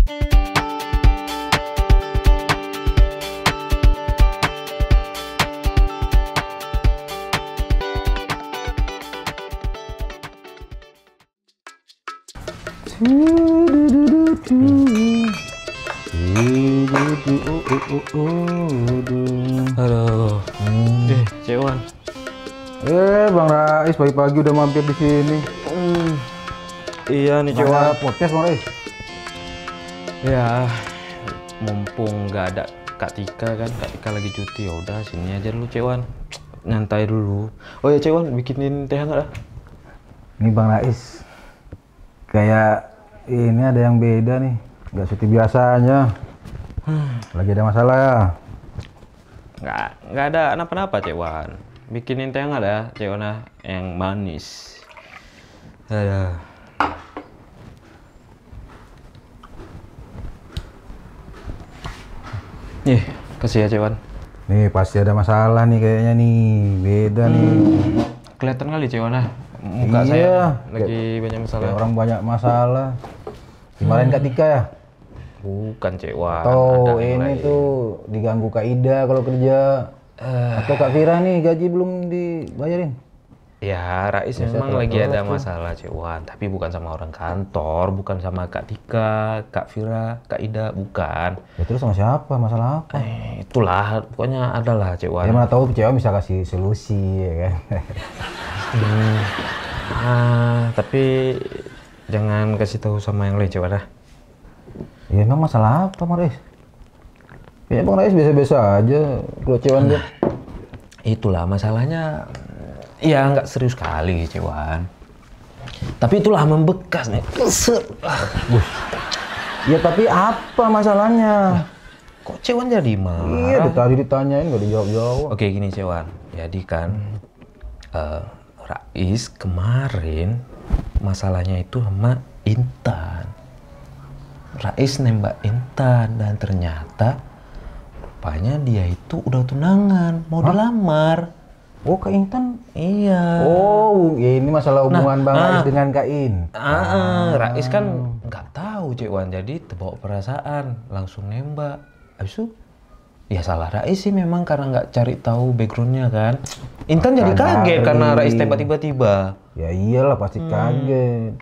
Halo. Cek Wan. Bang Rais pagi-pagi udah mampir di sini. Iya nih Cek Wan. Podcast Bang Rais. Ya, mumpung nggak ada Kak Tika kan, Kak Tika lagi cuti, ya udah sini aja dulu Cek Wan. Nyantai dulu. Oh ya Cek Wan, bikinin teh nggak dah? Ini Bang Rais. Kayak ini ada yang beda nih, nggak seperti biasanya. Lagi ada masalah ya? Nggak ada apa-apa Cek Wan. Bikinin teh nggak dah Cek Wan yang manis. Ada. Nih, kasih ya Cek Wan. Nih pasti ada masalah nih kayaknya nih, beda nih. Kelihatan kali Cek Wan muka iya, saya lagi banyak masalah. Kayak orang banyak masalah. Dimarahin Kak Tika ya? Bukan Cek Wan. Atau ini tuh diganggu Kak Ida kalau kerja. Atau Kak Fira nih gaji belum dibayarin? Ya, Rais memang lagi ada masalah Cek Wan, tapi bukan sama orang kantor, bukan sama Kak Tika, Kak Fira, Kak Ida, bukan. Ya terus sama siapa? Masalah apa? Itulah, pokoknya adalah Cek Wan. Ya mana tahu cewek bisa kasih solusi ya kan. Tapi jangan kasih tahu sama yang lain Cek Wan. Ya emang masalah apa Bang Rais? Kayaknya Bang Rais biasa-biasa aja kalau cewek dia. Itulah masalahnya. Ya nggak serius kali Cek Wan. Tapi itulah membekas nih. Ya tapi apa masalahnya? Kok Cek Wan jadi marah? Iya, tadi ditanyain nggak dijawab-jawab. Oke gini Cek Wan. Jadi kan Rais kemarin masalahnya itu sama Intan. Rais nembak Intan dan ternyata rupanya dia itu udah tunangan, mau dilamar. Oh, Kak Intan? Iya. Oh, ya ini masalah hubungan Bang Rais dengan Kak Intan. Rais kan nggak tahu Cek Wan, jadi terbawa perasaan, langsung nembak. Habis itu, ya salah Rais sih memang karena nggak cari tahu backgroundnya kan. Intan jadi kaget karena Rais tembak tiba-tiba. Ya iyalah pasti kaget.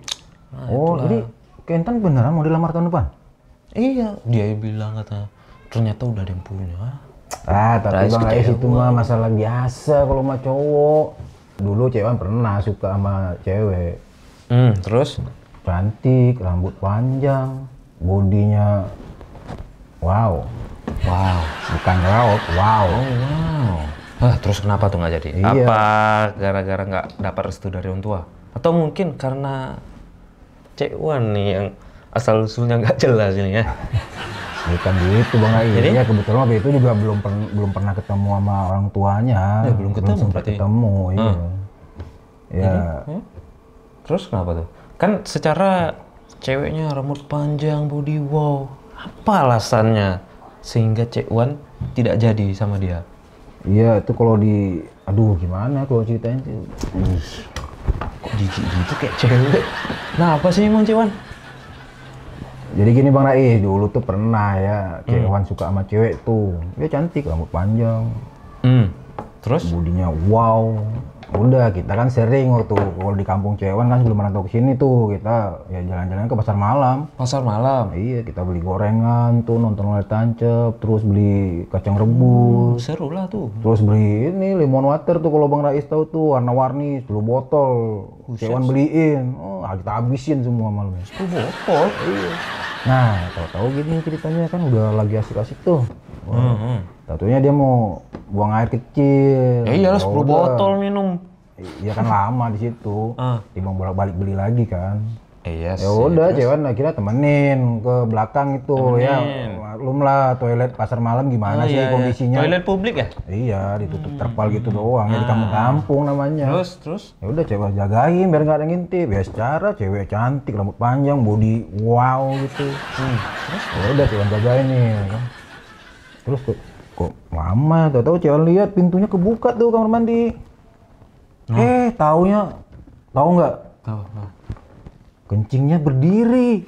Oh, jadi Kak Intan beneran mau dilamar tahun depan? Iya, dia bilang katanya. Ternyata udah ada yang punya. Tapi Bang Rais itu mah masalah biasa kalau sama cowok. Dulu cewek pernah suka sama cewek. Terus? Cantik, rambut panjang, bodinya wow. Wow. Bukan raut, wow. Oh, wow. Terus kenapa tuh nggak jadi? Iya. Apa gara-gara nggak dapat restu dari orang tua? Atau mungkin karena Cek Wan nih yang asal-usulnya nggak jelas ini ya? Bukan gitu Bang Rais. Jadi? Ya kebetulan waktu itu juga belum pernah ketemu sama orang tuanya. Ya, belum ketemu sempat berarti. ketemu, iya. Ya. Terus kenapa tuh? Kan secara ceweknya rambut panjang, body wow. Apa alasannya sehingga Cek Wan tidak jadi sama dia? Iya, itu kalau aduh gimana kalau ceritain tuh. Kok jijik gitu kayak cewek? Nah, apa sih emang Cek Wan? Jadi gini Bang Rais, dulu tuh pernah ya, Cek Wan suka sama cewek tuh. Dia cantik, rambut panjang. Terus? Bodinya wow. Udah, kita kan sering waktu kalau di kampung Cek Wan kan sebelum merantau ke sini tuh, kita ya jalan-jalan ke pasar malam. Pasar malam? Iya, kita beli gorengan tuh, nonton layar tancap, terus beli kacang rebus. Seru lah tuh. Terus beli ini lemon water tuh kalau Bang Rais tahu tuh, warna-warni 10 botol. Cek Wan beliin. Oh, kita habisin semua malamnya. 10 botol? Iya. Nah, tahu-tahu gini ceritanya kan udah lagi asik-asik tuh. Tentunya dia mau buang air kecil. Ya iyalah 10 botol minum. Iya kan lama di situ. Dia mau bolak-balik beli lagi kan. Iya sih. Ya udah, Cek Wan akhirnya temenin ke belakang itu ya. Maklum lah toilet pasar malam gimana sih kondisinya. Toilet publik ya? Iya, ditutup terpal gitu doang ya di kampung-kampung namanya. Terus? Ya udah Cek Wan jagain biar nggak ada yang ngintip. Ya secara cewek cantik, rambut panjang, body wow gitu. Terus ya udah Cek Wan jagain nih kan. Terus kok lama, tahu-tahu Cek Wan lihat pintunya kebuka tuh kamar mandi. Tahu nggak? Tahu. Kencingnya berdiri.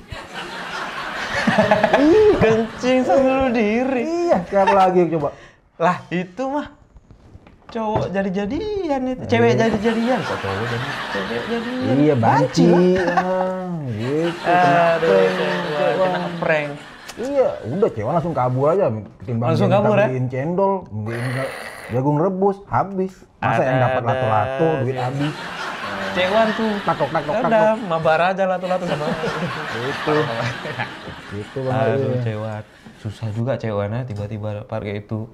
Kencing sambil diri. Iya, siapa lagi coba? Lah itu mah cowok jadi-jadian itu. Cewek jadi-jadian. Kok cowok jadi cewek jadian? Iya, banci. Gitu. Kena prank. Iya, udah cewek langsung kabur aja. Ketimbang Langsung kabur, ya? beliin cendol, beliin jagung rebus, habis. Masa yang dapat lato-lato, duit habis. Cewan tuh Takok. udah mabar aja lato-lato sama Itu. Gitu Bang. aduh cewan susah juga cewannya tiba-tiba pakai itu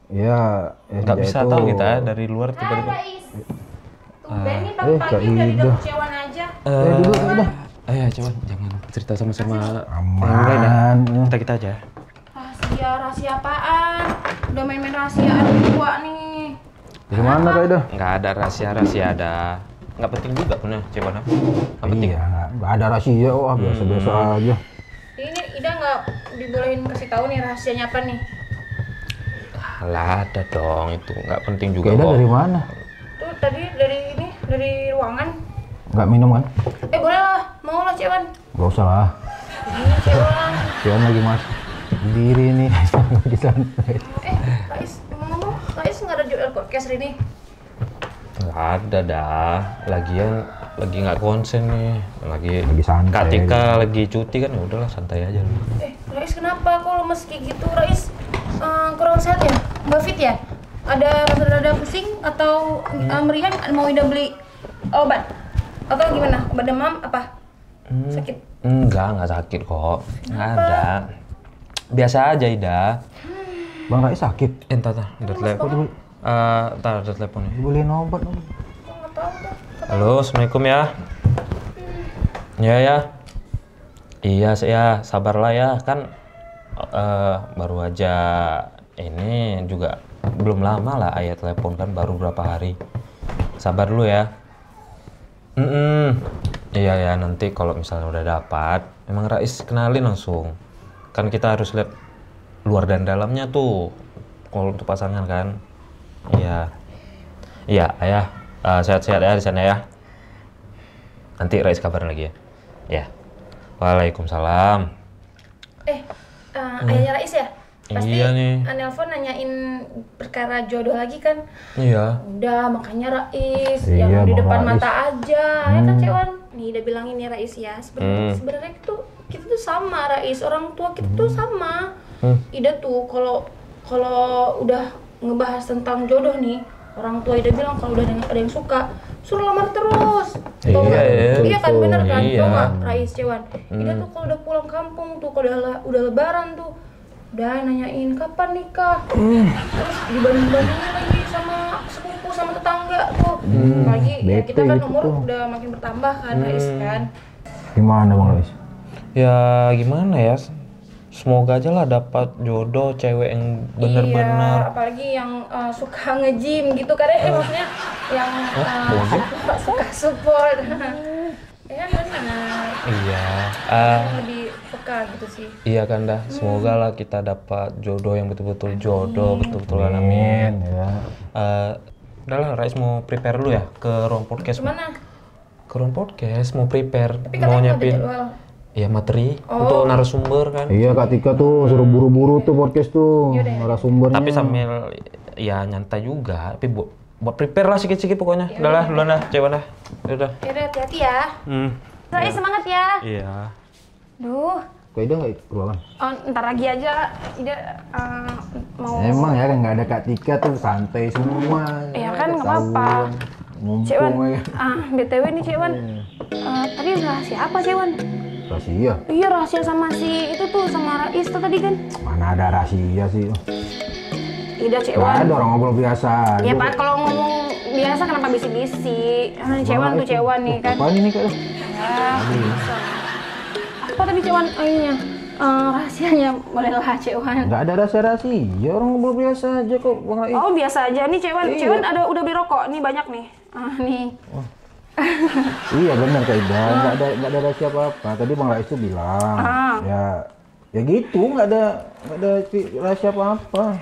Iya, nggak bisa itu. tahu kita dari luar tiba-tiba Tumben nih pagi-pagi udah dapet cewan aja. Duduk udah. ayo cewan jangan cerita sama-sama Aman. kita aja Rahasia apaan? Udah main-main rahasiaan berdua nih. Dari mana Kak Ida? nggak ada rahasia ada nggak penting juga punya cewan apa nggak penting Iya, nggak ada rahasia, wah biasa-biasa aja. Ini Ida nggak dibolehin kasih tahu nih rahasianya apa nih? lah ada dong itu nggak penting juga Kak Ida kok dari mana? Tuh tadi dari ruangan. Nggak minum kan? Boleh lah, mau lah cewan. Nggak usah lah. Ini cewan. Cian lagi mas diri nih di santai. Rais, ngomong-ngomong, Rais nggak ada jual podcast hari ini. nggak ada dah lagi nggak konsen nih lagi santai. Katika lagi cuti kan ya udahlah santai aja Rais kenapa kok lemes kayak gitu? Rais kurang sehat ya? Nggak fit ya? Ada rasa dada pusing atau meriang? Mau Ida beli obat? Atau gimana? Obat demam apa? Sakit? Enggak sakit kok. Nggak ada. Biasa aja, Ida. Bang Rais sakit? Entar, ada telepon. Ada teleponnya. Dibeliin obat dong. Nggak tahu tuh. Halo, Assalamualaikum ya. Ya. Iya, ya, sabarlah ya. Kan baru aja ini juga belum lama lah ayah telepon kan, baru berapa hari. Sabar dulu ya. Iya ya, nanti kalau misalnya udah dapat, emang Rais kenalin langsung. Kan kita harus lihat luar dan dalamnya tuh, kalau untuk pasangan kan. Iya ayah, sehat-sehat ya di sana ya. Nanti Rais kabarin lagi ya. Ya. Waalaikumsalam. Ayahnya Rais ya? Pasti Iya nih. nelpon nanyain perkara jodoh lagi kan? Iya. Udah, makanya Rais Iya, yang di Bang depan Rais. mata aja, ya kan Cewan? Nih udah bilangin nih Rais ya, sebenarnya kita tuh sama Rais, orang tua kita tuh sama. Ida tuh kalau udah ngebahas tentang jodoh nih, orang tua Ida bilang kalau udah ada yang suka, suruh lamar terus. Tau nggak? Iya kan, bener kan? Iya. Tau nggak Rais Cewan? Ida tuh kalau udah pulang kampung tuh, kalau udah lebaran tuh, udah nanyain kapan nikah, terus dibanding-bandingin lagi sama sepupu sama tetangga tuh. Lagi ya kita kan bete umur gitu tuh. udah makin bertambah kan, Rais kan. Gimana Bang Rais? Ya gimana ya? Semoga aja lah dapat jodoh cewek yang Iya, bener-bener. apalagi yang suka nge-gym gitu kan, maksudnya yang suka support. Ya kan benar. Iya. Lebih peka gitu sih. Iya kan dah. Semoga lah kita dapat jodoh yang betul-betul jodoh, betul-betul amin. Ya. Udahlah, Rais mau prepare dulu ya ke ruang podcast. Gimana? Ke ruang podcast mau prepare, Tapi mau katanya ada nyiapin. jadwal. Iya materi untuk narasumber kan. Iya Kak Tika tuh suruh buru-buru tuh podcast tuh narasumbernya. Tapi sambil ya nyantai juga. Tapi buat prepare lah sikit-sikit pokoknya. Udahlah, duluan dah, cewek dah. Udah. Yaudah, hati-hati ya. Rais semangat ya. Iya. Duh, Kak Ida nggak ke ruangan? ntar lagi aja. Ida mau. Emang ya kan nggak ada Kak Tika tuh santai semua. Ya kan nggak apa-apa. Cewan, Ngumpul ya. BTW nih Cewan. Tadi rahasia apa Cewan? Rahasia? Iya rahasia sama si itu tuh, sama Rais tuh tadi kan. Mana ada rahasia sih? Tidak Nggak Cewan. ada, orang ngobrol biasa. Ya Pak, kalau ngomong biasa kenapa bisik-bisik? Cewan tuh Cewan nih kan. Apaan ini Kak? Ya, bisa. Apa tadi Cewan? Rahasianya bolehlah Cewan. Nggak ada rahasia, orang ngobrol biasa aja kok Bang Rais. Oh biasa aja nih Cewan. Iya. Cewan udah beli rokok nih banyak nih. Nih. Iya benar Kak Ida, nggak ada rahasia apa-apa. Tadi Bang Rais tuh bilang, ya gitu, nggak ada rahasia apa-apa.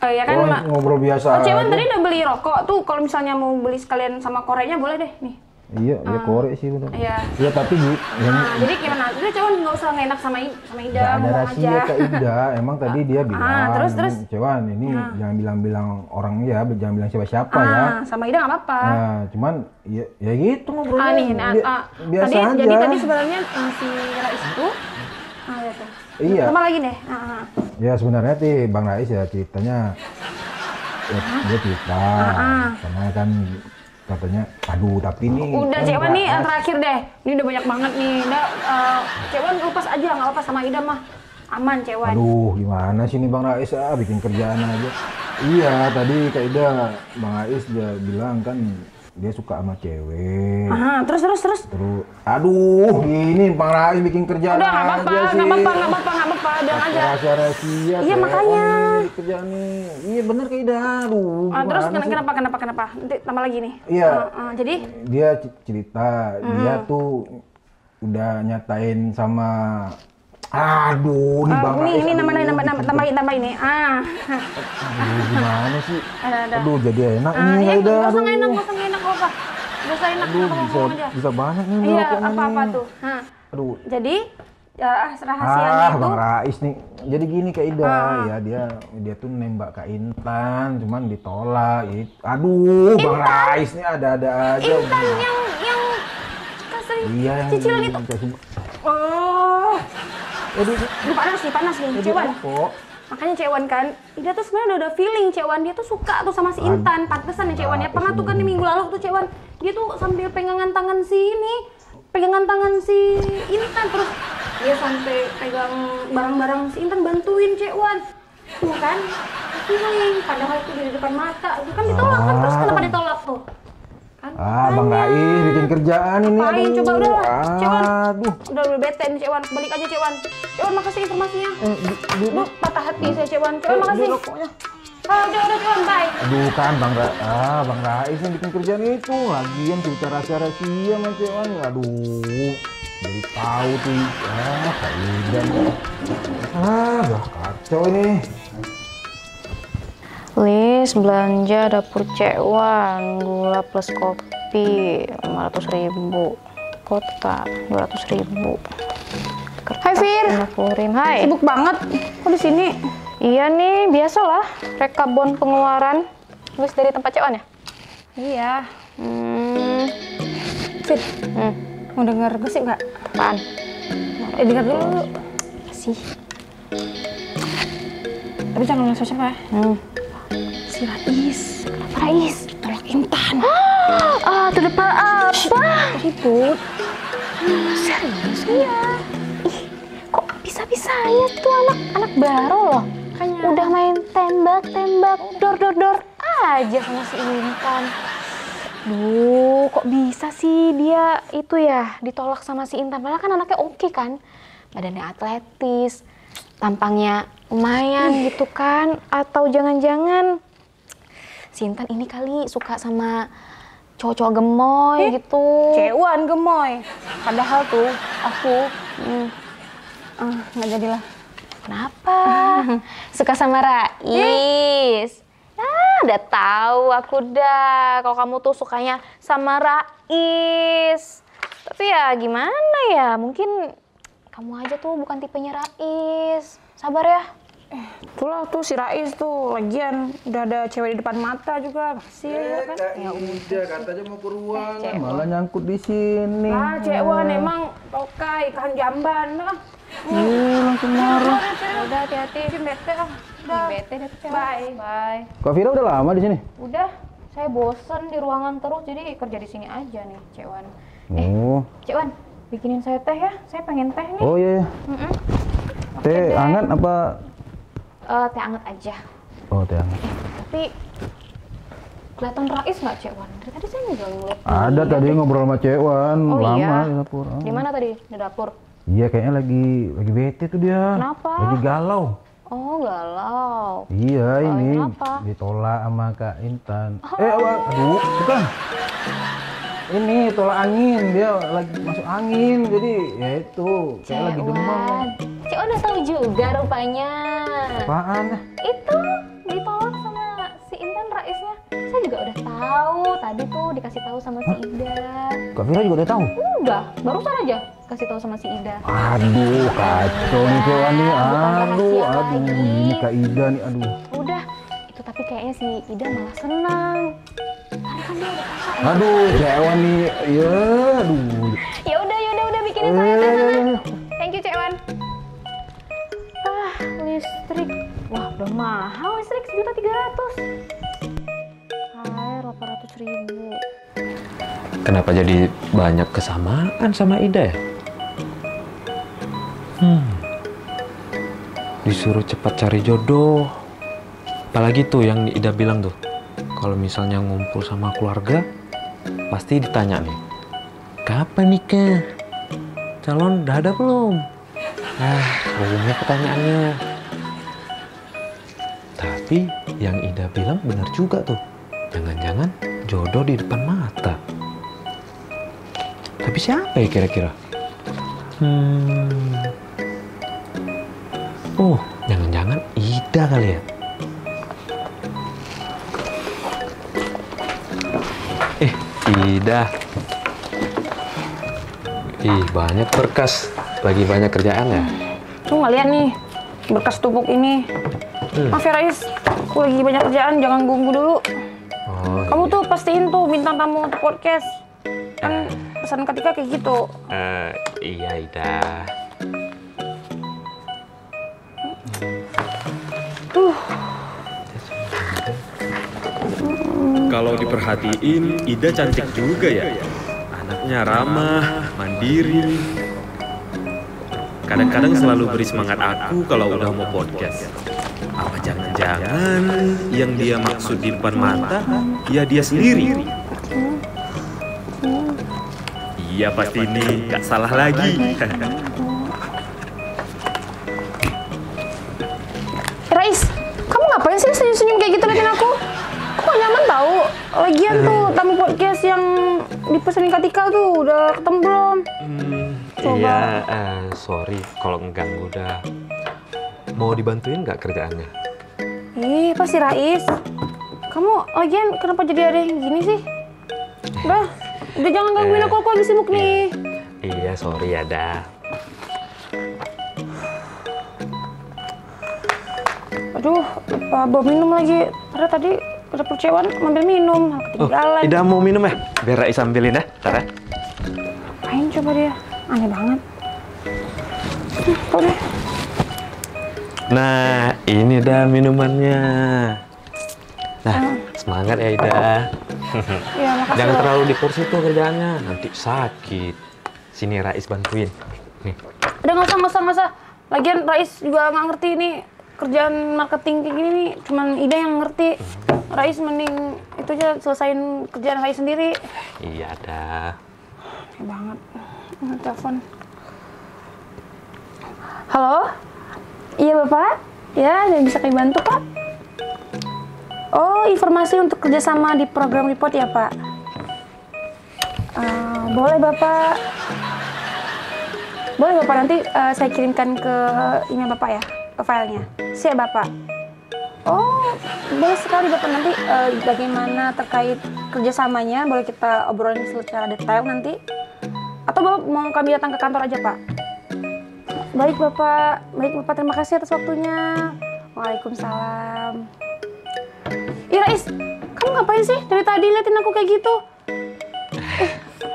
Ya kan Orang ngobrol biasa Cewan aja. tadi udah beli rokok tuh. Kalau misalnya mau beli sekalian sama korenya boleh deh nih. Iya, ya korek sih benar. Iya. Iya, tapi yang Jadi gimana? Udah Cewan nggak usah ngenak sama Ida, nggak ada ngomong rahasia aja. ke Ida. Emang tadi dia bilang, terus? Cewan ini jangan bilang-bilang orang ya, jangan bilang siapa-siapa ya. Sama Ida nggak apa-apa. Nah, cuman ya gitu ngobrolnya. Biasa aja. Jadi sebenarnya si Rais itu, lihat tuh. Iya. Sama lagi nih. Ya sebenarnya Bang Rais ya ceritanya, dia cerita, karena kan katanya, aduh tapi ini udah kan Cewan nih Rais. terakhir deh. Ini udah banyak banget nih. Udah Cewan lepas aja, nggak lepas sama Ida mah. Aman Cewan. Aduh gimana sih nih Bang Rais bikin kerjaan aja. Iya tadi Kak Ida, Bang Rais dia bilang kan dia suka sama cewek. Terus. Aduh ini Bang Rais bikin kerjaan Udah nggak aja apa-apa, sih. nggak apa-apa, bilang aja. Rahasia-rahasia. Iya, makanya. Kerjaan nih. Iya bener Kak Ida. Aduh. Terus gimana sih? kenapa? Nanti tambah lagi nih. Iya. Jadi Dia cerita dia tuh udah nyatain sama. Aduh, nih Bang Rais. ini tambah ini. Aduh, gimana sih? Ada. Aduh, jadi enak nih Iya, Kak Ida. nggak usah Aduh. enak apa. Nggak usah enak, Aduh, ngomong aja. bisa banyak nih Iya, melakukannya apa-apa nih. tuh. Aduh. Jadi rahasianya itu. Bang Rais nih. Jadi gini Kak Ida, ya dia tuh nembak Kak Intan, cuman ditolak. Aduh, Bang Rais nih ada-ada aja. Intan yang kasih Iya, yang cicilan itu. Oh. Aduh, Aduh, panas nih, Cewan. kok. Makanya Cewan kan, Ida tuh sebenarnya udah feeling Cewan, dia tuh suka tuh sama si Intan. Pantesan ya Cewan ya. Pernah tuh kan di minggu lalu tuh Cewan, dia tuh sambil pegangan tangan si Intan, terus dia sampai pegang barang-barang si Intan, bantuin Cewan. Tuh kan, feeling. Padahal itu di depan mata, itu kan ditolak kan, terus kenapa ditolak tuh? Kan? Bang Rais bikin kerjaan ini. Apain, Aduh. coba udah lah, Cewan. Aduh. Udah bete nih Cewan, balik aja Cewan. Cewan makasih informasinya. Duh, patah hati saya Cewan. Cewan makasih. Udah Cewan, bye. Aduh kan Bang Rais yang bikin kerjaan itu. Lagian cerita rahasia-rahasia sama Cewan. Aduh. Jadi tahu tuh. Kak Ida. Udah kacau ini. List belanja dapur Cewan, gula plus kopi 500.000, kota 200.000. Hai Fir. Laporin. Hai. Sibuk banget. Kok di sini? Iya nih, biasalah rekabon pengeluaran. List dari tempat Cewan ya? Iya. Fir. Mau denger gosip nggak? Apaan? Dengar dulu. Sih. Tapi jangan ngomong siapa ya. Si Rais. Rais. Tolak Intan. Terdepan apa? Ribut. Serius? Iya. Ih, kok bisa-bisanya tuh anak baru loh. Makanya. Udah main tembak-tembak, dor aja sama si Intan. Duh, kok bisa sih dia itu ya ditolak sama si Intan? Padahal kan anaknya oke kan, badannya atletis, tampangnya lumayan gitu kan. Atau jangan-jangan si Intan ini kali suka sama cowok-cowok gemoy gitu. Cewan gemoy. Padahal tuh aku nggak jadilah. Kenapa? Suka sama Rais? Udah tahu aku dah kalau kamu tuh sukanya sama Rais. Tapi ya gimana ya, mungkin kamu aja tuh bukan tipenya Rais. Sabar ya. Itulah tuh si Rais tuh, lagian udah ada cewek di depan mata juga, masih ya kan? Ya udah katanya mau ke ruangan, malah nyangkut di sini. Cewan emang tokai ikan jamban lah. Langsung marah. Udah hati-hati, bete ah. Udah. Bete deh Cewan. Bye. Kak Vira udah lama di sini? Udah, saya bosen di ruangan terus jadi kerja di sini aja nih, Cewan. Oh. Cewan, bikinin saya teh ya. Saya pengen teh nih. Oh iya. Teh hangat apa? Teh anget aja. Oh teh hangat. Tapi kelihatan Rais nggak Cewan? Dari tadi saya nggak ngeliat. Ada tadi ngobrol sama Cewan, Oh, lama iya. di dapur. Di mana tadi? Di dapur. Iya kayaknya lagi bete tuh dia. Kenapa? Lagi galau. Oh, galau. Iya ini kenapa? ditolak sama Kak Intan. Aduh, bukan. Ini tolak angin, dia lagi masuk angin, jadi ya itu kayak lagi demam. Cewan udah tahu juga rupanya. Apaan? Itu ditolak sama si Intan Raisnya. Saya juga juga udah tahu. Tadi tuh dikasih tahu sama si Ida. Kak Vira juga udah tahu? Udah, barusan aja kasih tahu sama si Ida. Aduh, kacau nih cewek nih. Bukan Aduh, rahasia aduh, lagi. ini Kak Ida nih, aduh. Udah, itu tapi kayaknya si Ida malah senang. Karena kan dia udah perasaan. Aduh, cewek nih, ya, aduh. Ya udah bikinin saya teh sana. Thank you, Cek Wan. Listrik. Wah, udah mahal listrik 1.300.000. Air 800.000. Kenapa jadi banyak kesamaan sama Ida ya? Disuruh cepat cari jodoh. Apalagi tuh yang Ida bilang tuh, kalau misalnya ngumpul sama keluarga, pasti ditanya nih, kapan nikah? Calon udah ada belum? Umumnya pertanyaannya. Tapi yang Ida bilang benar juga tuh, jangan-jangan jodoh di depan mata. Tapi siapa ya kira-kira? Oh, jangan-jangan Ida kali ya? Ida. Ih, banyak berkas. Lagi banyak kerjaan ya? Tuh nggak lihat nih berkas tumpuk ini. Maaf ya Rais, aku lagi banyak kerjaan, jangan ganggu dulu. Oh, Kamu tuh pastiin tuh bintang tamu untuk podcast. Kan pesan ketika kayak gitu. Iya, Ida. Kalau diperhatiin, Ida cantik juga ya. Anaknya ramah, mandiri. Kadang-kadang selalu beri semangat aku kalau udah mau podcast. Apa jangan-jangan yang dia maksud di depan mata, ya dia sendiri? Iya pasti ini, gak salah lagi. Rais, kamu ngapain sih senyum-senyum kayak gitu liatin aku? Aku gak nyaman tahu. Lagian tuh tamu podcast yang dipesanin Katika tuh udah ketemu belum? Coba. Iya, sorry kalau ngeganggu dah. Mau dibantuin nggak kerjaannya? Apa sih Rais? Kamu lagian kenapa jadi ada yang gini sih? Udah jangan gangguin aku lagi sibuk nih. Iya, sorry ya dah. Aduh, lupa bawa minum lagi. Padahal tadi udah percewaan ngambil minum, ketinggalan. Ida mau minum ya? Biar Rais ambilin ya, ntar ya. Ngapain coba dia? Aneh banget. Udah. Nah, ini dah minumannya. Nah, semangat ya Ida. Ya, makasih. Jangan loh. terlalu di kursi tuh kerjaannya, nanti sakit. Sini Rais bantuin. Nih. Udah nggak usah. Lagian Rais juga nggak ngerti ini kerjaan marketing kayak gini nih. Cuman Ida yang ngerti. Rais mending itu aja selesain kerjaan Rais sendiri. Iya dah. Aneh banget. Telepon. Halo? Iya Bapak? Ya, ada yang bisa kami bantu Pak? Oh, informasi untuk kerjasama di program report ya Pak? Boleh Bapak. Boleh Bapak, nanti saya kirimkan ke email Bapak ya, ke filenya. Siap Bapak. Oh, boleh sekali Bapak, nanti bagaimana terkait kerjasamanya, boleh kita obrolin secara detail nanti. Atau Bapak mau kami datang ke kantor aja Pak? Baik Bapak, terima kasih atas waktunya. Waalaikumsalam. Ih Rais, kamu ngapain sih dari tadi liatin aku kayak gitu?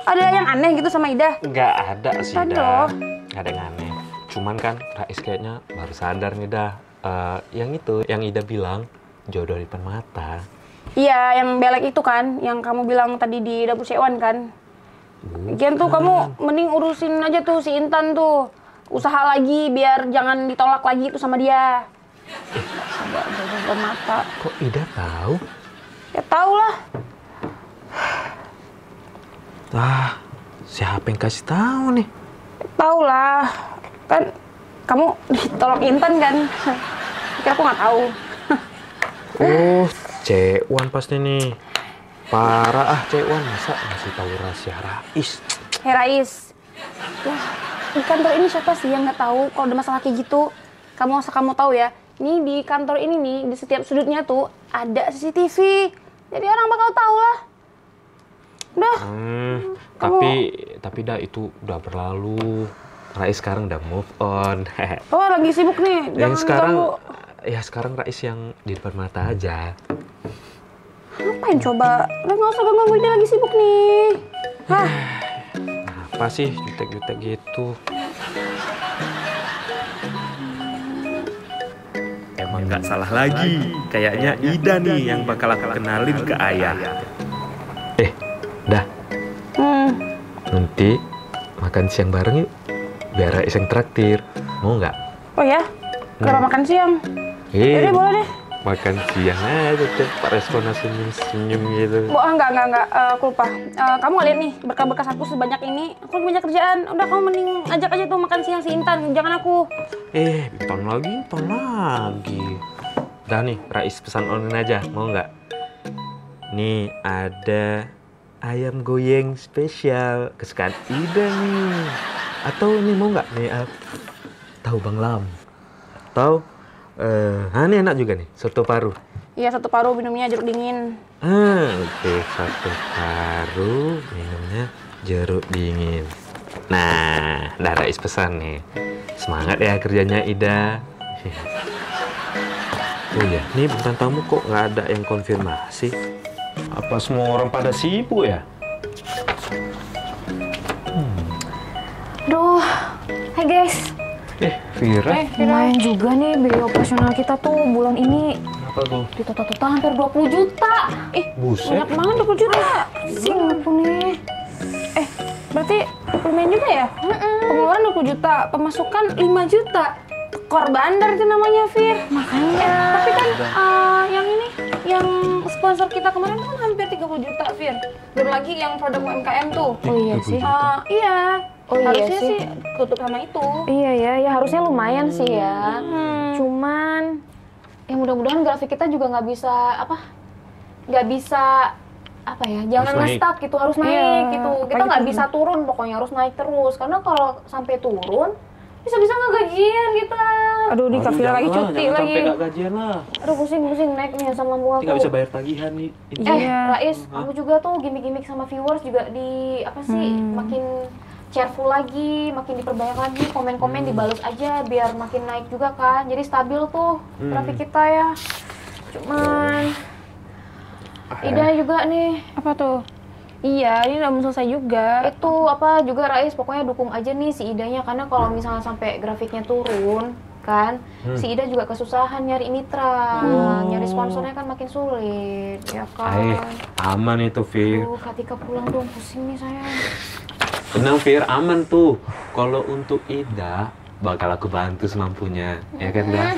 Ada yang aneh gitu sama Ida? Nggak ada sih Tadi dah. loh. Nggak ada yang aneh. Cuman kan Rais kayaknya baru sadar nih dah. Yang itu, yang Ida bilang jodoh di depan mata. Iya, yang belek itu kan, yang kamu bilang tadi di dapur Cewan kan? Lagian tuh kamu mending urusin aja tuh si Intan tuh. Usaha lagi biar jangan ditolak lagi tuh sama dia. Jodoh depan mata. Kok Ida tahu? Ya tau lah. Siapa yang kasih tahu nih? Tau lah. Kan kamu ditolak Intan kan? Kira aku nggak tahu. Oh, Cewan pasti nih. Parah Cewan, masa masih tahu rahasia Rais? Hei Rais, ya di kantor ini siapa sih yang nggak tahu kalau ada masalah kayak gitu? Kamu asal kamu tahu ya, ini di kantor ini nih, di setiap sudutnya tuh ada CCTV. Jadi orang bakal tahu lah. Udah. Tapi dah itu udah berlalu. Rais sekarang udah move on. Oh, lagi sibuk nih. Yang Jangan sekarang ganggu. sekarang Rais yang di depan mata aja. Ngapain coba? Udah nggak usah ganggu, dia lagi sibuk nih. Hah? Apa sih jutek-jutek gitu? Emang nggak salah lagi. Kayaknya Ida nih yang bakal aku kenalin ke ayah. Dah, nanti makan siang bareng yuk. Biar Rais yang traktir. Mau nggak? Oh ya? Kita makan siang. Jadi boleh deh. Makan siang aja tuh. Pak Resona senyum-senyum gitu. Enggak. Aku lupa. Kamu nggak lihat nih berkas-berkas aku sebanyak ini. Aku lagi banyak kerjaan. Udah kamu mending ajak aja tuh makan siang si Intan. Jangan aku. Intan lagi. Udah nih, Rais pesan online aja. Mau nggak? Nih ada ayam goyeng spesial kesukaan Ida nih. Atau ini mau nggak nih tahu Bang Lam? Atau ini enak juga nih, soto paru. Iya, satu paru minumnya jeruk dingin. Oke, soto paru minumnya jeruk dingin. Nah, dah Rais pesan nih. Semangat ya kerjanya Ida. Oh iya, nih bintang tamu kok nggak ada yang konfirmasi? Apa semua orang pada sibuk ya? Duh, hai guys. Vira? Lumayan juga nih biaya operasional kita tuh bulan ini. Apa tuh? Di total hampir 20 juta. Buset. Banyak banget 20 juta. Sing aku nih. Berarti lumayan juga ya? Pengeluaran 20 juta, pemasukan 5 juta. Kor bandar itu namanya, Fir. Makanya. Tapi kan yang sponsor kita kemarin kan hampir 30 juta, Fir. Belum lagi yang produk UMKM tuh. Oh iya sih. Iya. Oh iya Harusnya sih. sih tutup sama itu. Iya ya harusnya lumayan sih ya. Cuman ya mudah-mudahan grafik kita juga nggak bisa jangan Harus nge-stuck gitu, harus naik Iya, gitu. Kita apalagi nggak turun. bisa turun, pokoknya harus naik terus. Karena kalau sampai turun bisa-bisa nggak gajian kita. Aduh, di Kak Vira lagi cuti jangan lagi. sampai nggak gajian lah. Aduh pusing naik nih sama lambung aku. Nggak bisa bayar tagihan nih. Iya. Rais, aku juga tuh gimmick-gimmick sama viewers juga makin cheerful lagi, makin diperbanyak lagi, komen-komen dibalas aja biar makin naik juga kan. Jadi stabil tuh grafik kita ya. Cuman Ida juga nih. Apa tuh? Iya, ini udah mau selesai juga. Itu juga Rais, pokoknya dukung aja nih si Idanya karena kalau misalnya sampai grafiknya turun kan, si Ida juga kesusahan nyari mitra, nyari sponsornya kan makin sulit, ya kan. Aman itu, Fir. Aduh, Katika pulang dong, pusing nih saya. Tenang, Fir, aman tuh. Kalau untuk Ida, bakal aku bantu semampunya, ya kan, Dah?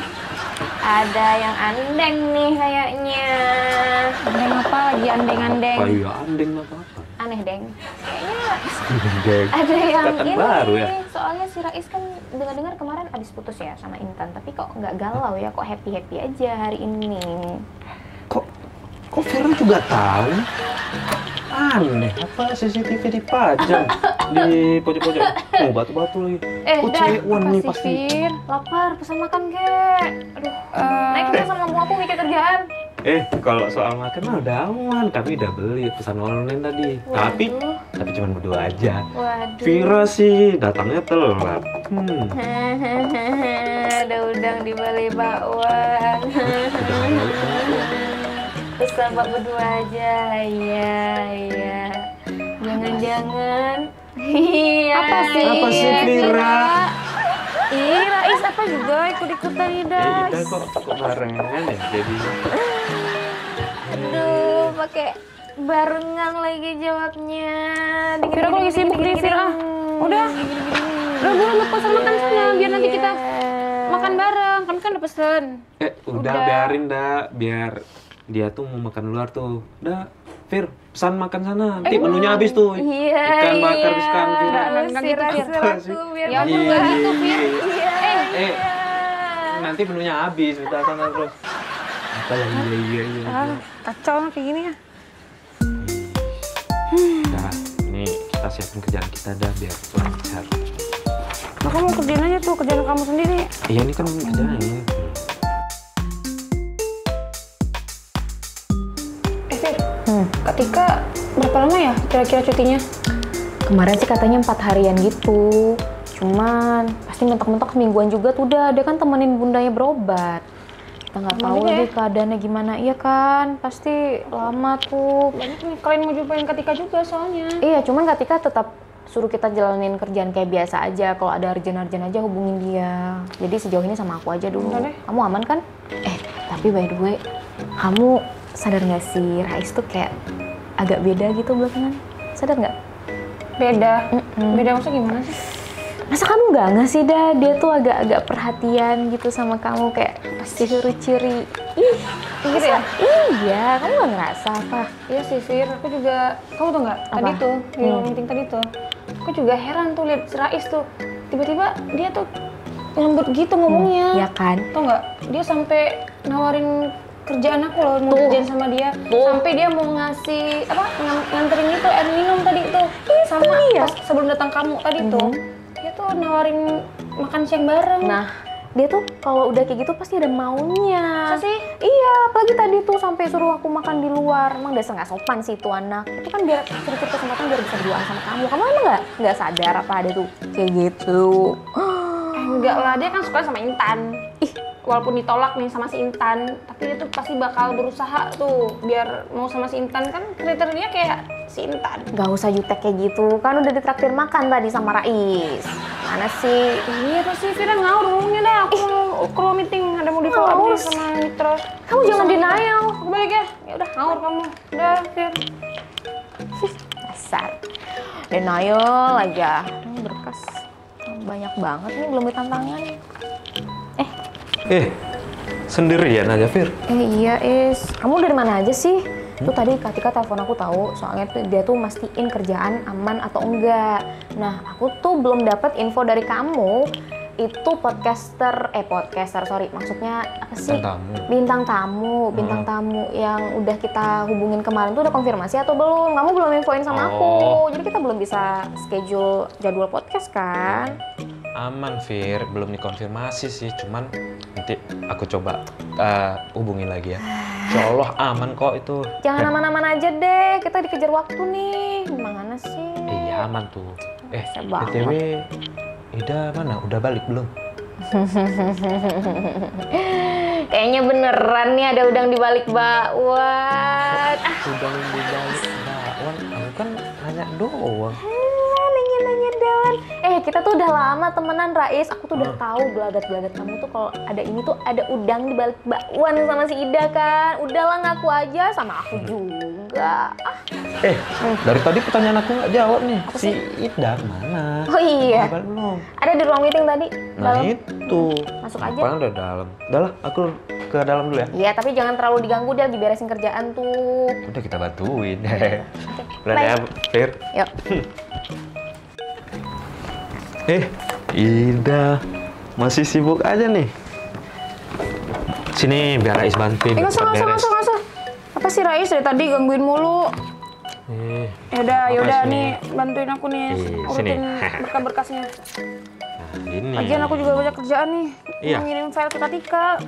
Ada yang andeng nih kayaknya. Andeng apa lagi andeng-andeng? Iya, andeng apa-apa. Aneh, Deng. Deng. Ada yang Kata ini, baru ya? soalnya si Rais kan dengar-dengar kemarin abis putus ya sama Intan, tapi kok nggak galau ya, kok happy-happy aja hari ini. Kok Fira juga tahu? Aneh, apa CCTV dipajang di pojok-pojok? Oh, batu-batu lagi. Cewan nih pasti. Fir. Lapar, pesan makan kek. Aduh, naik kita sama lambung aku mikir kerjaan. Kalau soal makan mah udah aman. Kami udah beli pesan online tadi. Tapi cuma berdua aja. Waduh. Fira sih datangnya telat. Ada udang di balai bakwan. Pesan bak berdua aja, iya. Jangan-jangan. Iya. Apa sih? Apa sih, Fira? Ih, Rais apa juga ikut-ikutan Ida. Ida kok barengan ya jadi. Aduh, pakai barengan lagi jawabnya. Fira aku lagi sibuk nih, Fira. Udah belum pesan makan sana, biar nanti kita makan bareng. Kami kan udah pesen. Udah biarin dah, biar dia tuh mau makan luar tuh. Udah, Fir, pesan makan sana. Nanti menunya habis tuh. Iya, Ikan bakar kesukaan Fir. Nggak gitu, Fir. biar Ya udah nggak gitu, Fir. Nanti menunya habis, udah sana terus. Apa ya, iya. Kacau kayak gini ya. Nah, ini kita siapin kerjaan kita dah biar lancar. Nah, kamu kerjain aja tuh, kerjaan kamu sendiri. Iya, ini kan kerjaan. Fir, Kak Tika berapa lama ya kira-kira cutinya? Kemarin sih katanya 4 harian gitu. Cuman pasti mentok-mentok semingguan juga tuh udah. Dia kan temenin bundanya berobat. Kita nggak tahu lagi keadaannya gimana. Iya kan, pasti lama tuh. Banyak nih kalian mau jumpain Kak Tika juga soalnya. Iya, cuman Kak Tika tetap suruh kita jalanin kerjaan kayak biasa aja. Kalau ada urgent-urgent aja hubungin dia. Jadi sejauh ini sama aku aja dulu. Kamu aman kan? Tapi by the way, kamu sadar nggak sih Rais tuh kayak agak beda gitu belakangan? Sadar nggak? Beda? Beda maksudnya gimana sih? Masa kamu nggak sih dah, dia tuh agak-agak perhatian gitu sama kamu, kayak pasti ciri-ciri. Gitu ya? Iya, kamu nggak ngerasa apa? Iya sih Fir, aku juga, kamu tau nggak? Tadi tuh, di ruang meeting tadi tuh, aku juga heran tuh lihat Rais tuh, tiba-tiba dia tuh lembut gitu ngomongnya. Iya kan? Tau nggak? Dia sampai nawarin kerjaan aku loh, mau kerjaan sama dia. Sampai dia mau ngasih, nganterin itu air minum tadi tuh. Sama pas sebelum datang kamu tadi tuh. Dia tuh nawarin makan siang bareng. Nah, dia tuh kalau udah kayak gitu pasti ada maunya. Masa sih? Iya, apalagi tadi tuh sampai suruh aku makan di luar. Emang dasar nggak sopan sih itu anak. Itu kan biar sedikit kesempatan biar bisa berduaan sama kamu. Kamu emang nggak sadar apa ada tuh kayak gitu? Enggak lah, dia kan suka sama Intan. Walaupun ditolak nih sama si Intan, tapi dia tuh pasti bakal berusaha tuh biar mau sama si Intan, kan kriteria kayak si Intan. Gak usah jutek kayak gitu, kan udah ditraktir makan tadi sama Rais. Mana sih? Iya tuh sih, Fira ngawur ngomongnya dah. Aku mau ke ruang meeting, ada mau di-follow up nih sama Mitra. Kamu jangan denial. Aku balik ya. Ya udah ngawur kamu. Udah, Fir. Dasar. Denial aja. Ini berkas banyak banget nih, belum ditantangan. Sendirian aja, Fir? Iya, Is. Kamu dari mana aja sih? Tuh tadi Kak Tika telepon aku tahu, soalnya tuh dia tuh mastiin kerjaan aman atau enggak. Nah, aku tuh belum dapat info dari kamu. Itu maksudnya apa sih? Bintang tamu yang udah kita hubungin kemarin tuh udah konfirmasi atau belum? Kamu belum infoin sama aku, jadi kita belum bisa schedule jadwal podcast kan? Aman, Fir. Belum dikonfirmasi sih, cuman nanti aku coba hubungin lagi ya. Insya Allah aman kok itu. Jangan aman-aman aja deh, kita dikejar waktu nih. Gimana sih? Iya, aman tuh. Banget. BTW, Ida mana? Udah balik belum? Kayaknya beneran nih ada udang di balik bakwan. Udang di balik bakwan? Aku kan nanya doang. Nanya doang. Kita tuh udah lama temenan, Rais. Aku tuh udah tahu gelagat-gelagat kamu tuh kalau ada ini tuh ada udang di balik bakwan sama si Ida kan. Udahlah ngaku aja sama aku juga. Dari tadi pertanyaan aku nggak jawab nih. Si Ida mana? Oh iya. Udah belum? Ada di ruang meeting tadi. Nah Dalam. itu. Masuk aja. Paling udah dalam. Udah lah, aku ke dalam dulu ya. Iya, tapi jangan terlalu diganggu, dia lagi beresin kerjaan tuh. Udah kita bantuin. Bye. Ya, Fir. Yuk. Ida masih sibuk aja nih. Sini biar Rais bantuin. Nggak usah. Apa sih Rais dari tadi gangguin mulu? Yaudah nih, bantuin aku nih urutin berkas-berkasnya. Ini. Lagian aku juga banyak kerjaan nih. Iya. Mau ngirim file ke Kak Tika.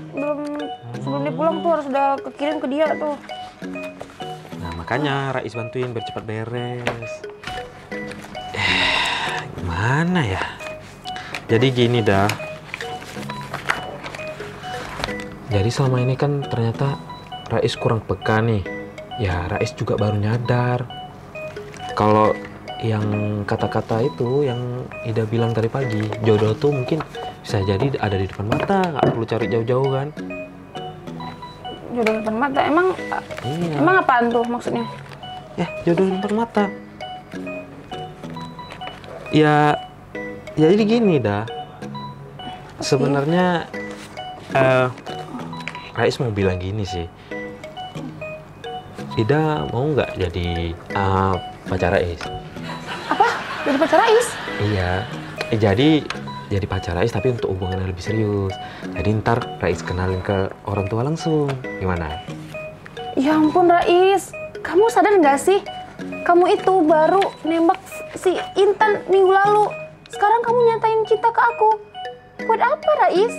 Sebelum dia pulang tuh harus udah kekirim ke dia tuh. Nah makanya Rais bantuin biar cepat beres. Gimana ya? Jadi gini dah. Jadi selama ini kan ternyata Rais kurang peka nih. Ya Rais juga baru nyadar kalau yang kata-kata itu yang Ida bilang tadi pagi, jodoh tuh mungkin bisa jadi ada di depan mata, nggak perlu cari jauh-jauh kan? Jodoh depan mata, emang apaan tuh maksudnya? Ya jodoh di depan mata. Ya jadi gini dah. Sebenarnya Rais mau bilang gini sih. Ida mau nggak jadi pacar Rais? Apa? Jadi pacar Rais? Iya. Jadi pacar Rais tapi untuk hubungan yang lebih serius. Jadi ntar Rais kenalin ke orang tua langsung. Gimana? Ya ampun Rais, kamu sadar nggak sih? Kamu itu baru nembak si Intan minggu lalu. Sekarang kamu nyatain cinta ke aku. Buat apa Rais?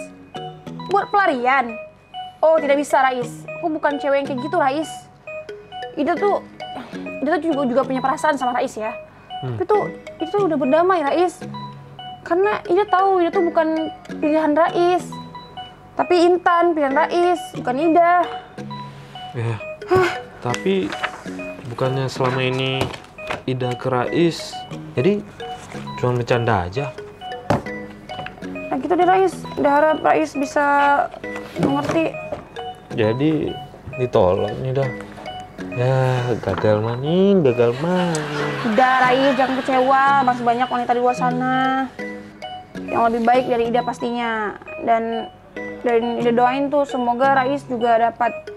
Buat pelarian? Oh tidak bisa Rais. Aku bukan cewek yang kayak gitu Rais. Ida tuh dia tuh juga punya perasaan sama Rais ya. Tapi tuh itu udah berdamai Rais. Karena Ida tahu Ida tuh bukan pilihan Rais. Tapi Intan pilihan Rais, bukan Ida. Ya, tapi bukannya selama ini Ida ke Rais, jadi cuma bercanda aja. Nah gitu deh Rais, udah harap Rais bisa mengerti. Jadi ditolak nih dah. Ya, gagal maning. Udah Rais, jangan kecewa, masih banyak wanita di luar sana yang lebih baik dari Ida pastinya. Dan Ida doain tuh semoga Rais juga dapat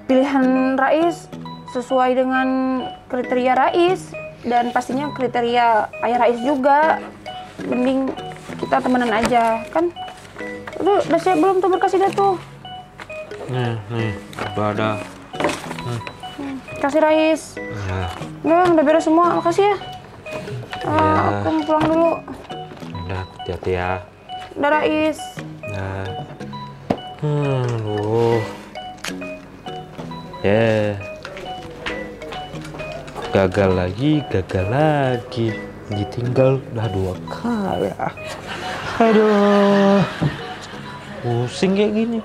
pilihan Rais sesuai dengan kriteria Rais dan pastinya kriteria ayah Rais juga. Mending kita temenan aja kan. Udah siap belum tuh berkas Ida tuh? Nih, udah ada. Kasih Rais. Ya, Udah beres semua, makasih ya. Aku mau pulang dulu. udah hati-hati ya. Udah Rais. Nah, gagal lagi. Ditinggal udah 2 kali. Aduh, pusing kayak gini.